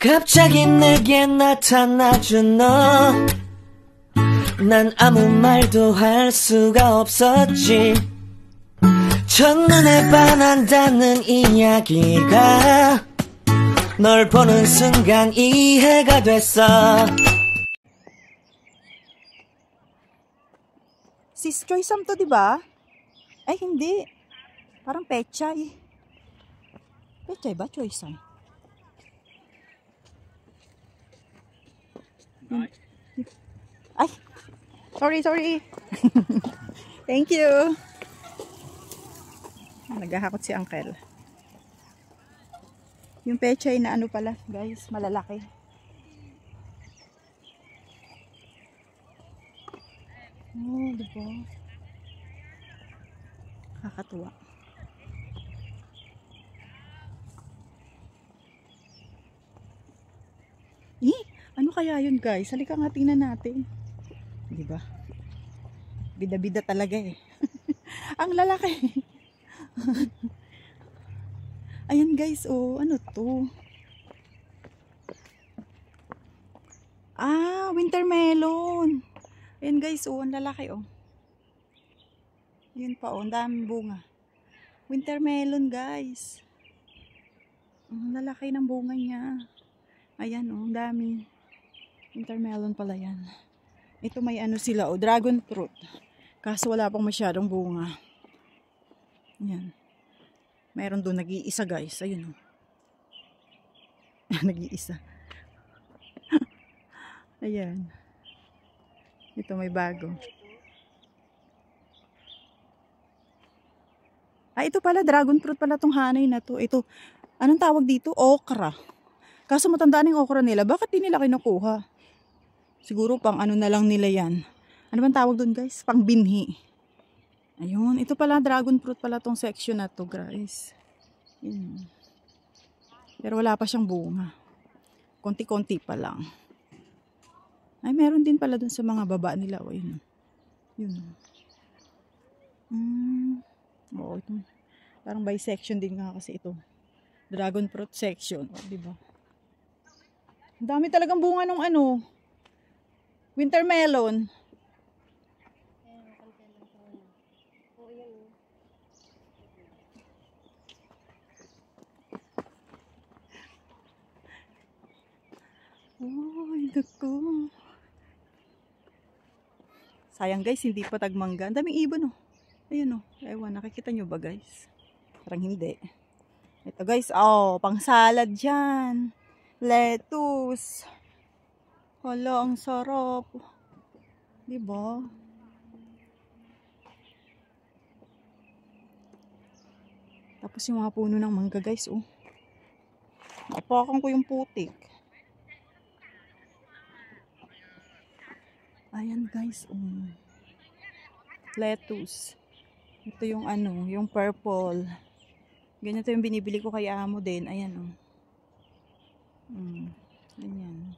갑자기 내게 나타나준 너, 난 아무 말도 할 수가 없었지. 첫눈에 반한다는 이야기가 널 보는 순간 이해가 됐어. Sis Choy Sam to, di ba? Ay, hindi. Parang Pechay. Pechay ba? Choy Sam? Ay! Sorry. Thank you. Naghahakot si Uncle. Yung Pechay na ano pala, guys, malalaki. Oh, diba? Kakatuwa. Ano kaya yun, guys? Halika nga tingnan natin. Diba? Bida-bida talaga eh. Ang lalaki. Ayan guys, oh, ano to? Ah, winter melon. Ayan guys, oh, ang lalaki, oh. Yun pa, oh, ang daming bunga. Winter melon, guys. Ang lalaki ng bunga niya. Ayan, oh, ang dami. Winter melon pala yan. Ito may ano sila, oh, dragon fruit. Kaso wala pang masyadong bunga. Ayan. Mayroon doon nag-iisa, guys. Ayun, oh. Nag-iisa. Ayan. Ito may bago. Ah, ito pala, dragon fruit pala tong hanay na to. Ito, anong tawag dito? Okra. Kaso matandaan yung okra nila. Bakit di nila kinukuha? Siguro pang ano na lang nila yan. Ano bang tawag doon, guys? Pang binhi. Ayun, ito pala, dragon fruit pala tong section na to, guys. Yun. Pero wala pa siyang bunga. Konti-konti pa lang. Ay, meron din pala dun sa mga baba nila. O, yun. Yun. Oo, ito. Parang by section din nga kasi ito. Dragon fruit section. O, diba? Ang dami talagang bunga ng ano. Winter melon. Oh, ko. Sayang guys, hindi pa tagmangga. Ang daming ibon, oh. Ayun, oh. Ewan, nakikita nyo ba guys? Parang hindi. Ito guys, oh, pang salad dyan. Lettuce. Hala, ang sarap. Diba? Tapos yung mga puno ng mangga guys, oh. Napakan ko yung putik. Ayan guys, oh. Lettuce. Ito yung ano, yung purple. Ganito yung binibili ko kay amo din. Ayan, oh. Ganyan.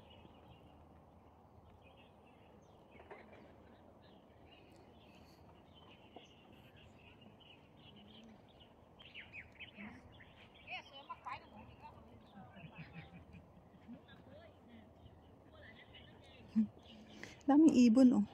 Daming ibon, oh.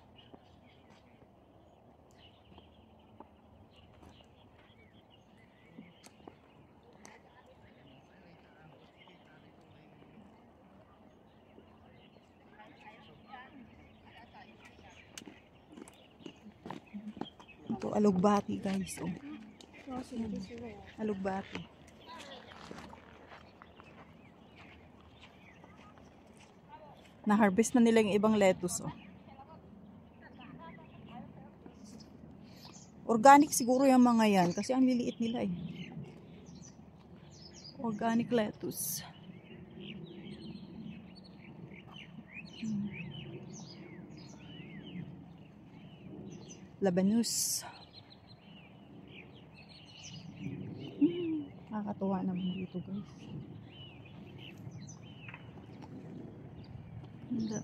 Ito, alugbati, guys, oh. Alugbati. Na-harvest na nila yung ibang lettuce, oh. Organic siguro yung mga yan kasi ang liliit nila, eh. Organic lettuce. Labanus. Nakakatuwa naman dito, guys. Ganda.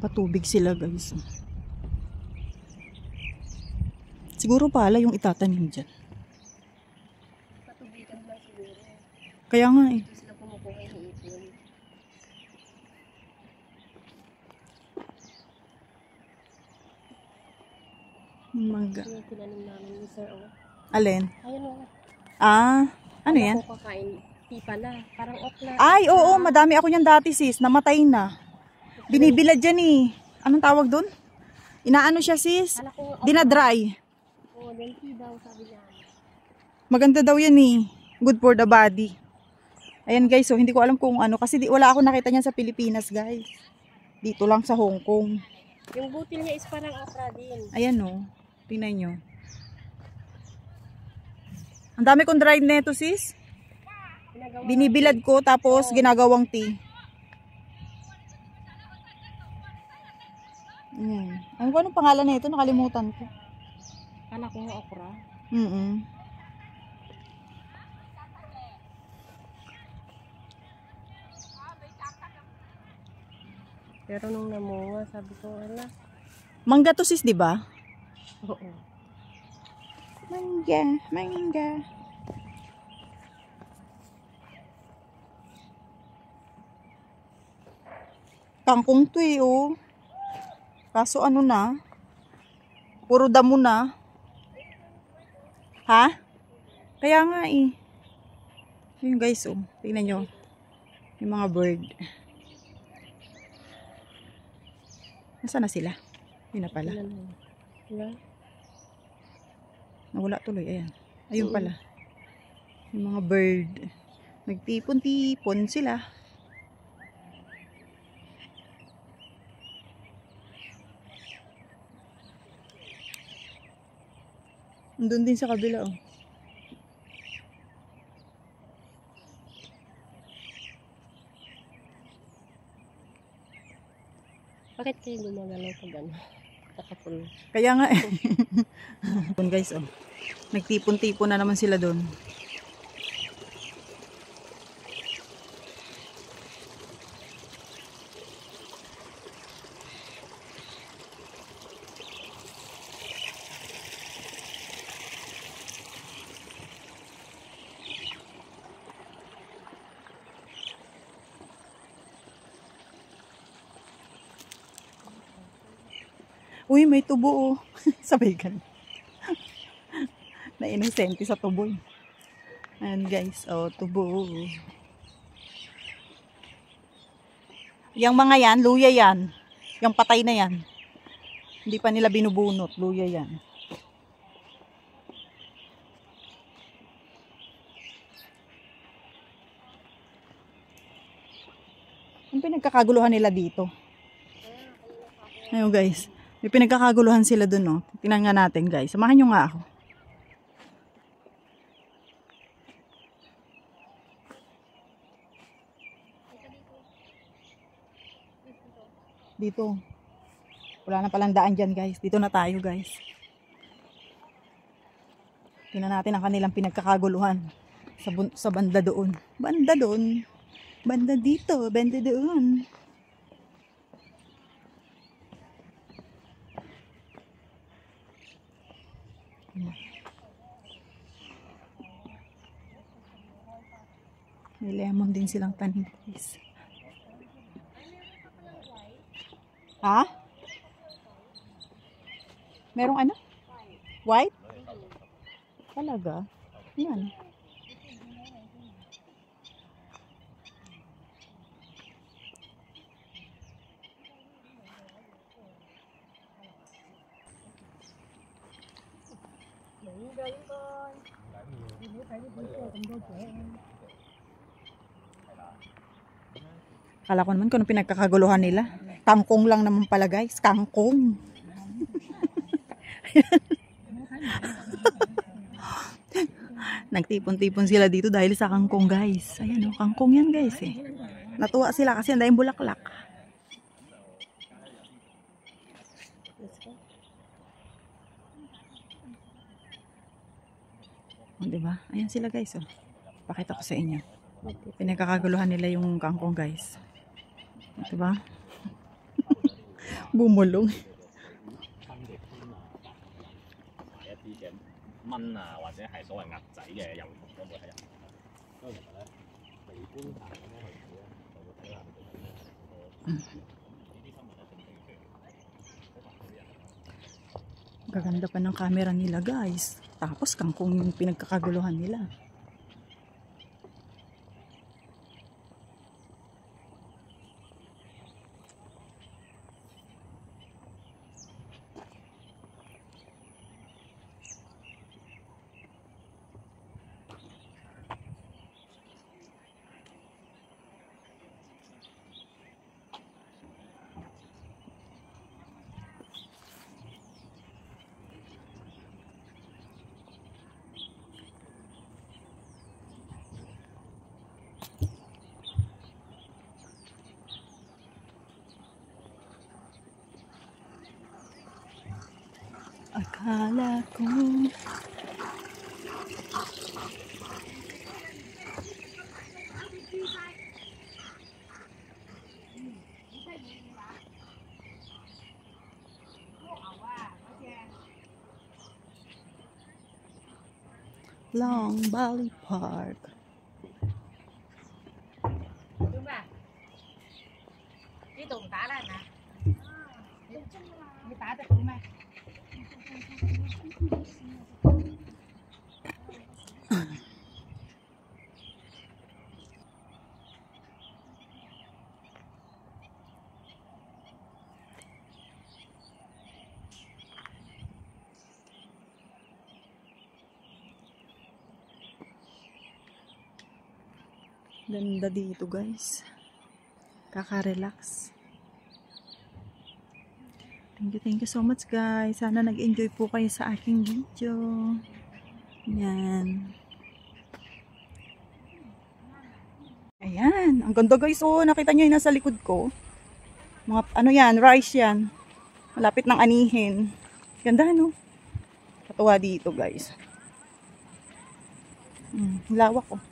Nagpapatubig sila guys. Siguro pala yung itatanim dyan. Patubigan lang siguro. Kaya nga eh. Ito sila kumukuha ng ipon. Mangga. Yung tinanim namin ni Sir O. Alin? Ayun o. Ano yan? Ako kakain. Di pala. Parang okla. Ay, oo, madami ako niyan dati sis. Namatay na. Binibilad dyan eh. Anong tawag dun? Inaano siya sis? Kala ko Dinadry. o lenti daw sabi niya. Maganda daw yan eh. Good for the body. Ayan guys, so hindi ko alam kung ano. Kasi wala ako nakita niyan sa Pilipinas guys. Dito lang sa Hong Kong. Yung butil niya is parang okra din. Ayan o. Tingnan nyo. Ang dami kong dried neto sis. Ginagawa Binibilad ko tapos ginagawang tea. Ayan. Anong pangalan na ito? Nakalimutan ko. Kala ko nga okra. Pero nung namunga, sabi ko, ala. Mangga to sis, di ba? Oo. Mangga, mangga. Kangkong to eh, oh. Kaso ano na? Puro damo na. Ha? Kaya nga eh. Yun guys, oh. Tingnan nyo. Yung mga bird. Nasaan na sila? Yun na pala. Wala. Nawala tuloy. Ayan. Ayun pala. Yung mga bird. Nagtipon-tipon sila. Doon din sa kabila, oh. Bakit kayo gumagalaw pag ano? Takapul. Kaya nga eh. Doon guys, oh. Nagtipon-tipon na naman sila doon. Uy, may tubo, oh. Sabay ka na. Na-inosente sa tubo. Ayan guys, oh, tubo. Yang mga yan, luya yan. Yung patay na yan. Hindi pa nila binubunot, luya yan. Ang pinagkakaguluhan nila dito. Ayun guys. May pinagkakaguluhan sila dun, no? Tingnan nga natin, guys. Samahan nyo nga ako. Dito. Wala na palang daan dyan, guys. Dito na tayo, guys. Tingnan natin ang kanilang pinagkakaguluhan. Sa banda doon. Banda doon. Banda dito. Banda doon. May lemon din silang tanim, guys. Ha? Merong ano? White? Talaga? Yan. Kala ko naman kung ano pinagkakaguluhan nila. Kangkong lang naman pala, guys. Kangkong. Nagtipon-tipon sila dito dahil sa kangkong, guys. Ayan, oh, kangkong yan, guys, eh. Natuwa sila kasi ang daming bulaklak. Oh, diba? Ayan sila, guys, oh. Pakita ko sa inyo. Pinagkakaguluhan nila yung kangkong, guys. Diba? Bumulong. 買一啲嘅蚊啊，或者係所謂鴨仔嘅幼蟲都會喺入面。所以其實咧，微觀下咁樣去睇咧，就會睇下佢哋呢啲生物咧正正出嚟，好白嗰啲人。Gaganda pa ng camera nila guys. Tapos kangkong yung pinagkakaguluhan nila. Akala ko Long Valley Park. Đúng rồi. Cái tùng tả lại mà. Cái tả tới tùng này. Ganda dito guys. Kaka-relax. Thank you so much guys. Sana nag-enjoy po kayo sa aking video. Yan. Ayan. Ang ganda guys. Oh, nakita nyo yung nasa likod ko. Mga ano yan, rice yan. Malapit ng anihin. Ganda no? Katuwa dito guys. Lawak oh.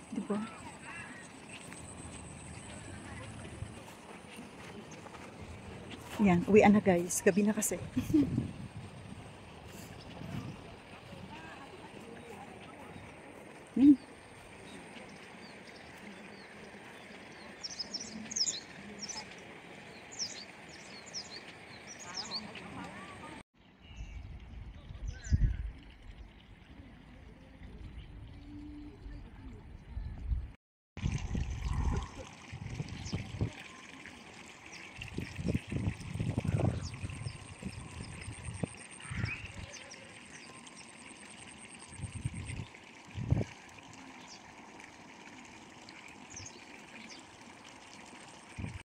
Diba? Yan, uwian na guys. Gabi na kasi.